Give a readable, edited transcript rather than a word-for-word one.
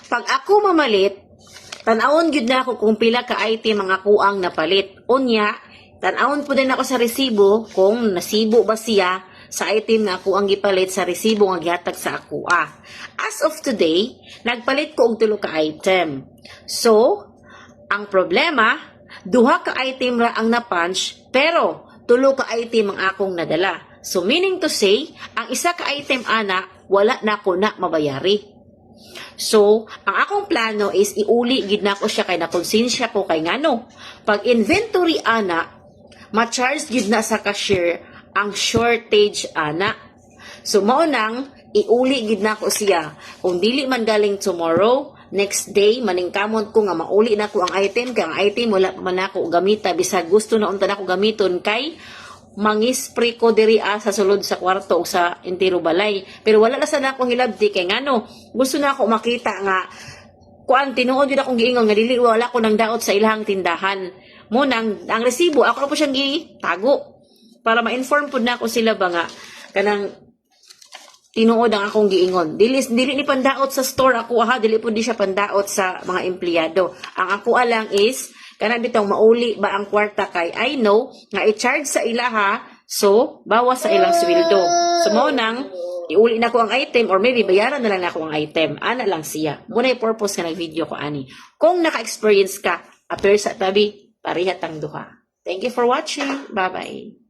Pag ako mamalit, tanawon gyud na ako kung pila ka item ang ako ang napalit. Unya, tanawon po din ako sa resibo kung nasibo ba siya sa item na ako ang gipalit sa resibo nga gihatag sa ako. As of today, nagpalit ko og 3 ka item. So, ang problema, 2 ka item ra ang na-punch, pero 3 ka item ang akong nadala. So, meaning to say, ang isa ka item ana, wala na ko na mabayari. So, ang akong plano is iuli gid na ko siya kay nakonsensya ko kay ngano. Pag inventory ana, ma-charge gid na sa cashier ang shortage ana. So, mao nang iuli gid na ko siya. Kung dili man galing tomorrow, next day, maningkamon ko nga mauli na ko ang item, kaya ang item wala pa man ako gamita, bisag gusto na unta na ko gamiton kay mangispray ko diri sa sulod sa kwarto o sa entero balay. Pero wala na sana akong hilabdi kay ngano, gusto na ako makita nga kuan tinuod yun akong giingon nga dili wala ko nang daot sa ilahang tindahan. Mo nang ang resibo ako na po siyang gitago para ma-inform pud na ako sila ba nga kanang tinuod ang akong giingon. Dili ni pandaot sa store ako dili pud di siya pandaot sa mga empleyado. Ang ako lang is kanang bitong mauli ba ang kwarta kay I know nga i-charge sa ilaha, so bawas sa ilang sweldo. So mao nang iuli na ko ang item or maybe bayaran na lang ako ang item. Ana lang siya. Muna yung purpose ka ng video ko ani. Kung naka-experience ka, appear sa tabi, parihat ang duha. Thank you for watching. Bye-bye.